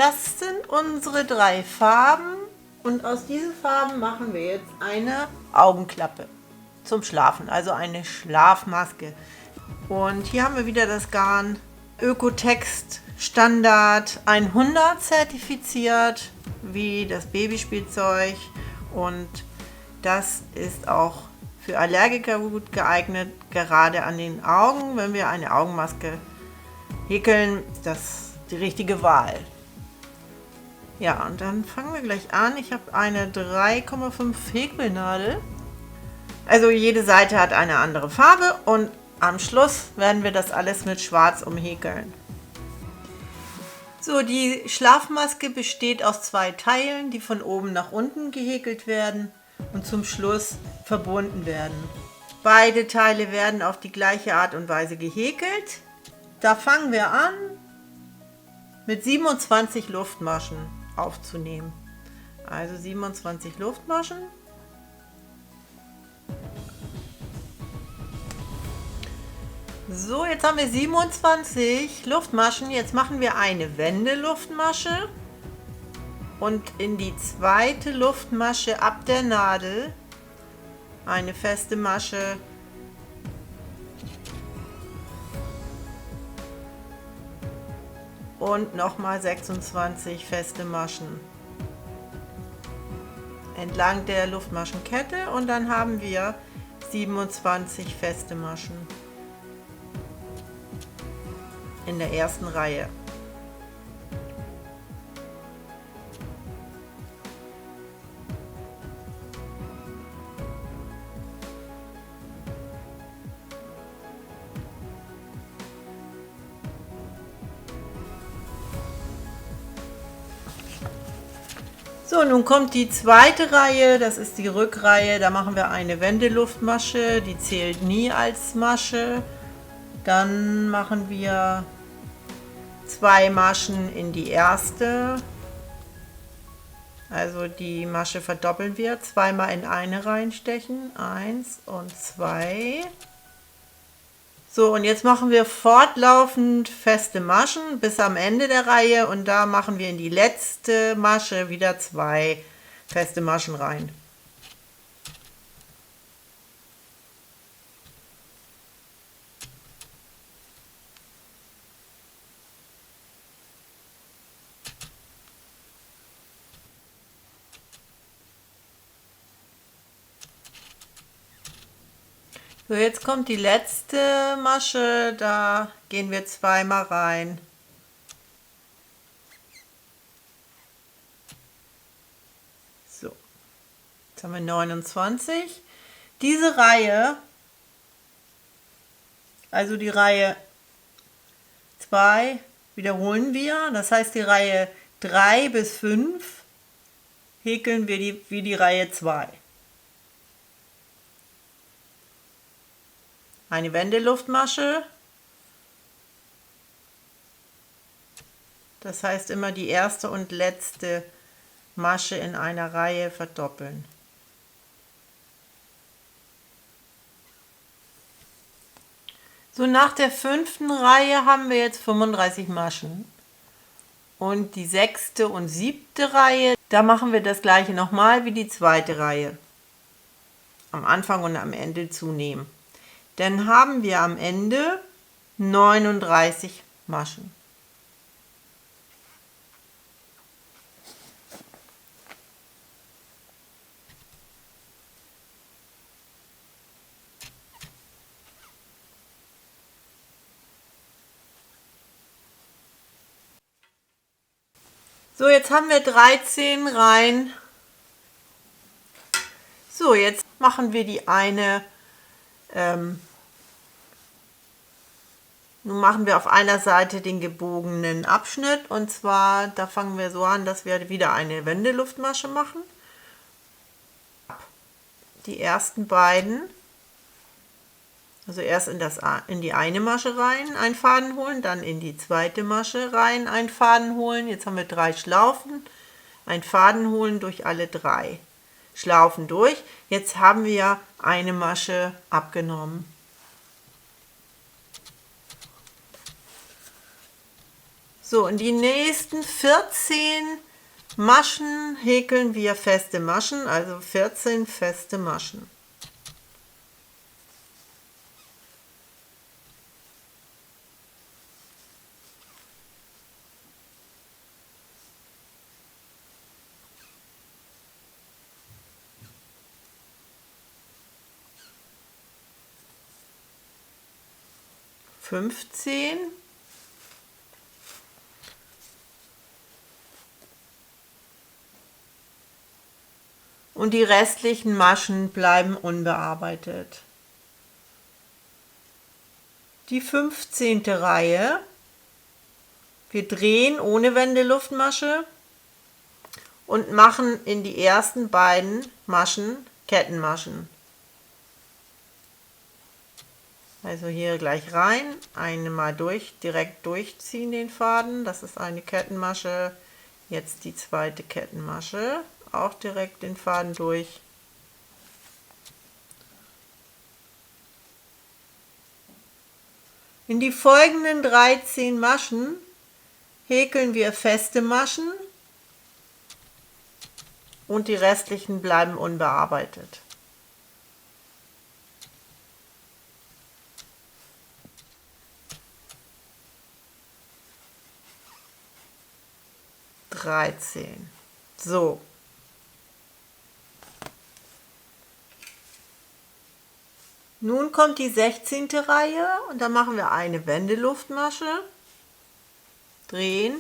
Das sind unsere 3 Farben und aus diesen Farben machen wir jetzt eine Augenklappe zum Schlafen, also eine Schlafmaske. Und hier haben wir wieder das Garn Ökotext Standard 100 zertifiziert, wie das Babyspielzeug, und das ist auch für Allergiker gut geeignet, gerade an den Augen. Wenn wir eine Augenmaske häkeln, ist das die richtige Wahl. Ja, und dann fangen wir gleich an. Ich habe eine 3,5 Häkelnadel. Also jede Seite hat eine andere Farbe und am Schluss werden wir das alles mit Schwarz umhäkeln. So, die Schlafmaske besteht aus 2 Teilen, die von oben nach unten gehäkelt werden und zum Schluss verbunden werden. Beide Teile werden auf die gleiche Art und Weise gehäkelt. Da fangen wir an, mit 27 Luftmaschen aufzunehmen. Also 27 Luftmaschen. So, jetzt haben wir 27 Luftmaschen. Jetzt machen wir eine Wendeluftmasche und in die zweite Luftmasche ab der Nadel eine feste Masche und nochmal 26 feste Maschen entlang der Luftmaschenkette und dann haben wir 27 feste Maschen in der ersten Reihe. So, nun kommt die zweite Reihe, das ist die Rückreihe, da machen wir eine Wendeluftmasche, die zählt nie als Masche. Dann machen wir 2 Maschen in die erste, also die Masche verdoppeln wir, zweimal in eine reinstechen, 1 und 2. So, und jetzt machen wir fortlaufend feste Maschen bis am Ende der Reihe und da machen wir in die letzte Masche wieder 2 feste Maschen rein. So, jetzt kommt die letzte Masche, da gehen wir zweimal rein. So, jetzt haben wir 29. Diese Reihe, also die Reihe 2, wiederholen wir. Das heißt, die Reihe 3 bis 5 häkeln wir wie die Reihe 2. Eine Wendeluftmasche, das heißt immer die erste und letzte Masche in einer Reihe verdoppeln. So, nach der 5. Reihe haben wir jetzt 35 Maschen. Und die 6. und 7. Reihe, da machen wir das gleiche nochmal wie die 2. Reihe. Am Anfang und am Ende zunehmen. Dann haben wir am Ende 39 Maschen. So, jetzt haben wir 13 Reihen. So, jetzt machen wir die eine. Nun machen wir auf einer Seite den gebogenen Abschnitt und zwar, da fangen wir so an, dass wir wieder eine Wendeluftmasche machen. Die ersten beiden, also erst in die eine Masche rein einen Faden holen, dann in die zweite Masche rein einen Faden holen. Jetzt haben wir 3 Schlaufen, einen Faden holen durch alle 3 Schlaufen durch. Jetzt haben wir eine Masche abgenommen. So, in die nächsten 14 Maschen häkeln wir feste Maschen, also 14 feste Maschen. Fünfzehn. Und die restlichen Maschen bleiben unbearbeitet. Die 15. Reihe. Wir drehen ohne Wendeluftmasche und machen in die ersten beiden Maschen Kettenmaschen. Also hier gleich rein, einmal direkt durchziehen den Faden, das ist eine Kettenmasche. Jetzt die zweite Kettenmasche, auch direkt den Faden durch. In die folgenden 13 Maschen häkeln wir feste Maschen und die restlichen bleiben unbearbeitet. So. Nun kommt die 16. Reihe und da machen wir eine Wendeluftmasche, drehen,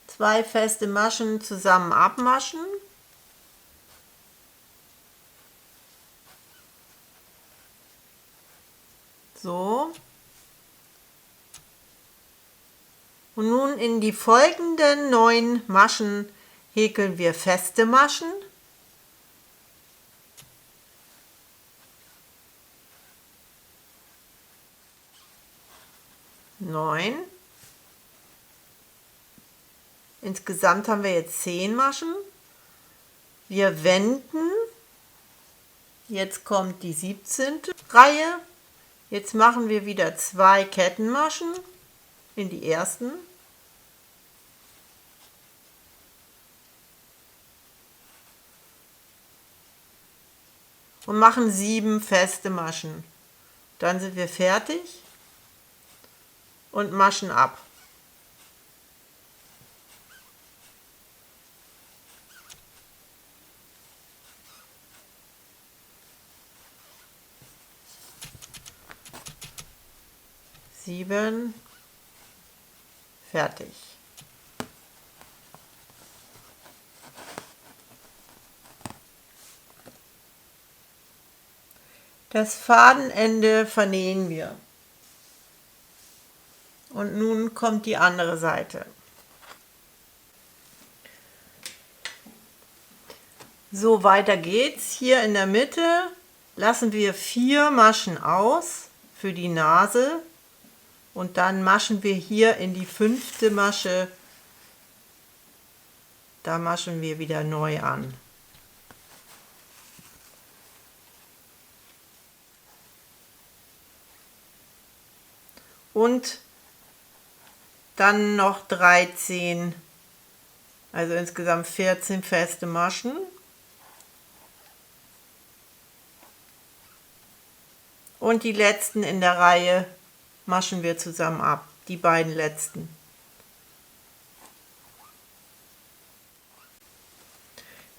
2 feste Maschen zusammen abmaschen, so. Und nun in die folgenden 9 Maschen häkeln wir feste Maschen. Neun. Insgesamt haben wir jetzt 10 Maschen. Wir wenden. Jetzt kommt die 17. Reihe. Jetzt machen wir wieder 2 Kettenmaschen in die ersten. Und machen 7 feste Maschen. Dann sind wir fertig und maschen ab. Sieben, fertig. Das Fadenende vernähen wir. Und nun kommt die andere Seite. So, weiter geht's. Hier in der Mitte lassen wir 4 Maschen aus für die Nase und dann maschen wir hier in die 5. Masche. Da maschen wir wieder neu an. Und dann noch 13, also insgesamt 14 feste Maschen. Und die letzten in der Reihe maschen wir zusammen ab, die beiden letzten.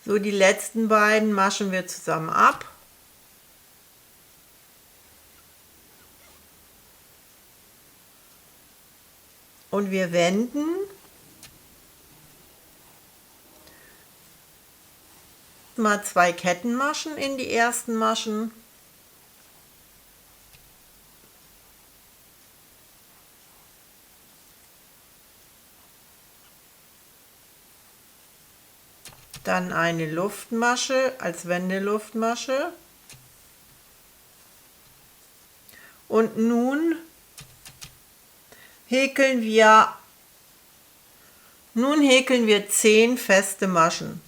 So, die letzten beiden maschen wir zusammen ab. Und wir wenden. Mal 2 Kettenmaschen in die ersten Maschen. Dann eine Luftmasche als Wendeluftmasche. Und nun häkeln wir 10 feste Maschen.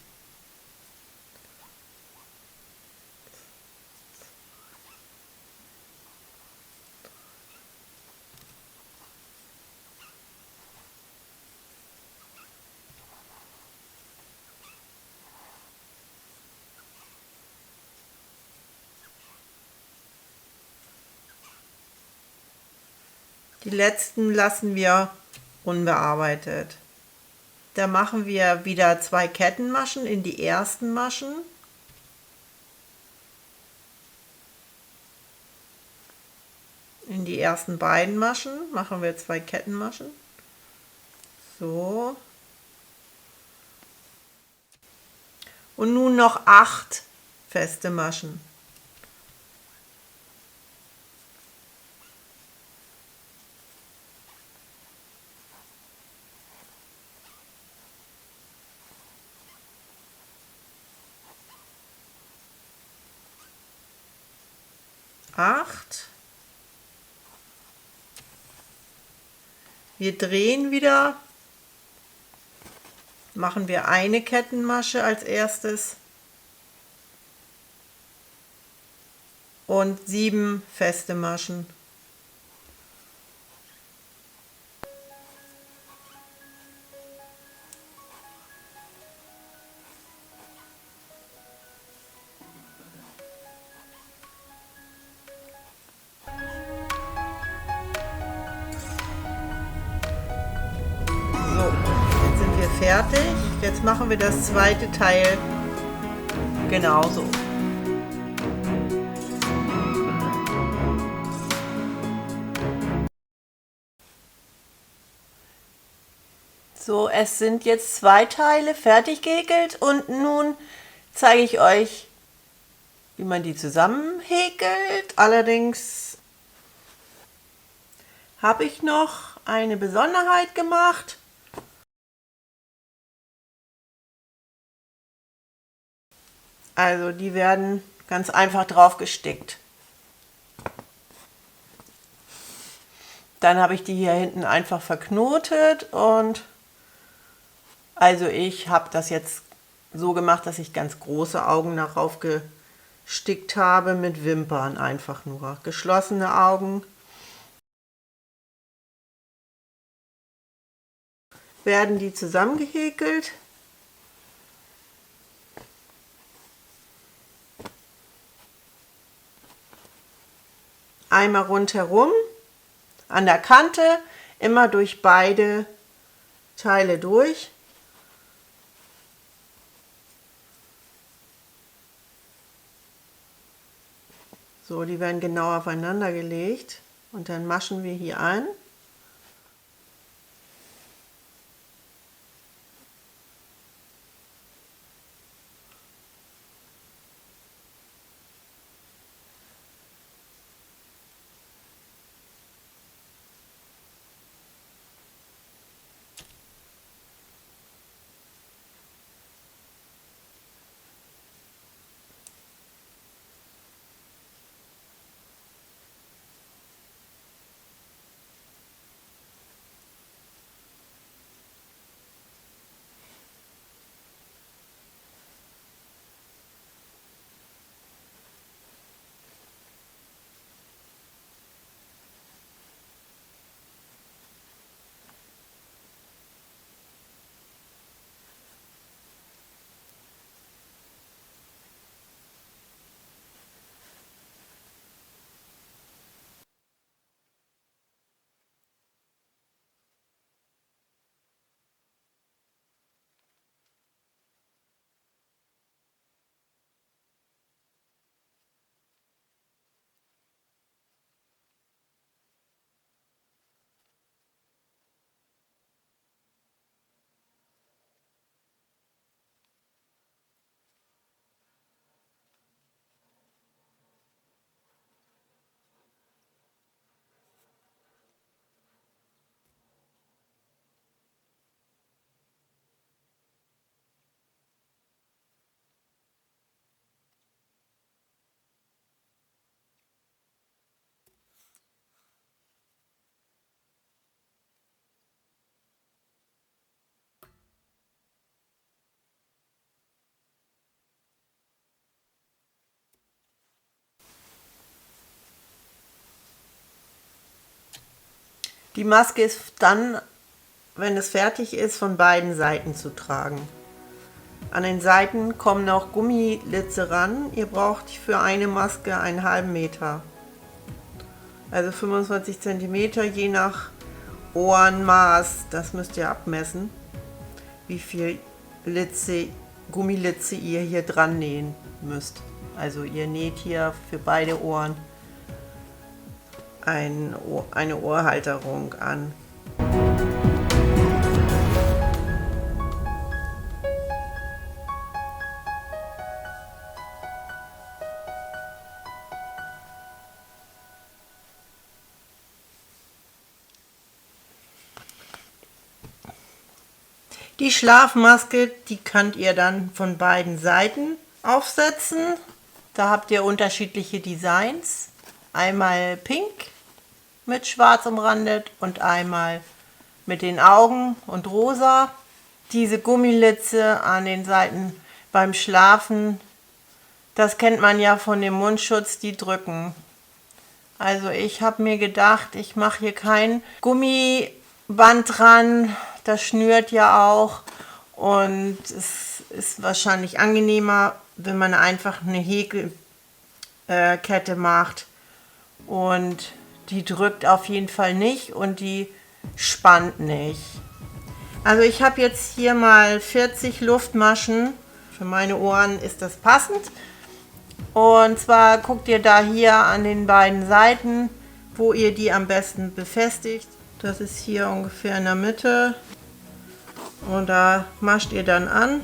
Die letzten lassen wir unbearbeitet. Da machen wir wieder 2 Kettenmaschen in die ersten Maschen. In die ersten beiden Maschen machen wir 2 Kettenmaschen. So. Und nun noch 8 feste Maschen. Wir drehen wieder, machen wir eine Kettenmasche als erstes und 7 feste Maschen. Fertig. Jetzt machen wir das zweite Teil genauso. So, es sind jetzt 2 Teile fertig gehäkelt und nun zeige ich euch, wie man die zusammenhäkelt. Allerdings habe ich noch eine Besonderheit gemacht. Also die werden ganz einfach drauf gestickt. Dann habe ich die hier hinten einfach verknotet und also ich habe das jetzt so gemacht, dass ich ganz große Augen darauf gestickt habe mit Wimpern, einfach nur geschlossene Augen. Werden die zusammengehäkelt. Einmal rundherum, an der Kante, immer durch beide Teile durch. So, die werden genau aufeinander gelegt und dann maschen wir hier ein. Die Maske ist dann, wenn es fertig ist, von beiden Seiten zu tragen. An den Seiten kommen noch Gummilitze ran. Ihr braucht für eine Maske einen halben Meter. Also 25 cm je nach Ohrenmaß. Das müsst ihr abmessen, wie viel Gummilitze ihr hier dran nähen müsst. Also ihr näht hier für beide Ohren eine Ohrhalterung an. Die Schlafmaske, die könnt ihr dann von beiden Seiten aufsetzen. Da habt ihr unterschiedliche Designs. Einmal pink mit schwarz umrandet und einmal mit den Augen und rosa. Diese Gummilitze an den Seiten beim Schlafen, das kennt man ja von dem Mundschutz, die drücken. Also ich habe mir gedacht, ich mache hier kein Gummiband dran. Das schnürt ja auch und es ist wahrscheinlich angenehmer, wenn man einfach eine Häkelkette macht und die drückt auf jeden Fall nicht und die spannt nicht. Also ich habe jetzt hier mal 40 Luftmaschen. Für meine Ohren ist das passend. Und zwar guckt ihr da hier an den beiden Seiten, wo ihr die am besten befestigt. Das ist hier ungefähr in der Mitte. Und da mascht ihr dann an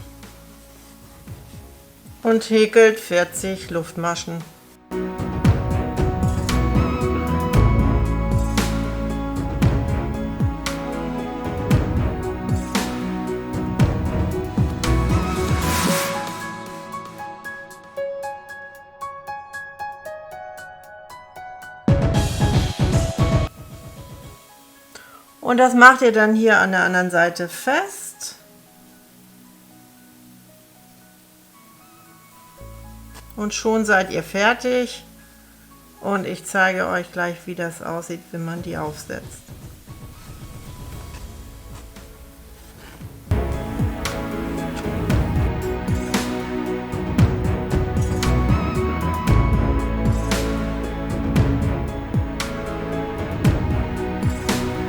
und häkelt 40 Luftmaschen. Und das macht ihr dann hier an der anderen Seite fest. Und schon seid ihr fertig. Und ich zeige euch gleich, wie das aussieht, wenn man die aufsetzt.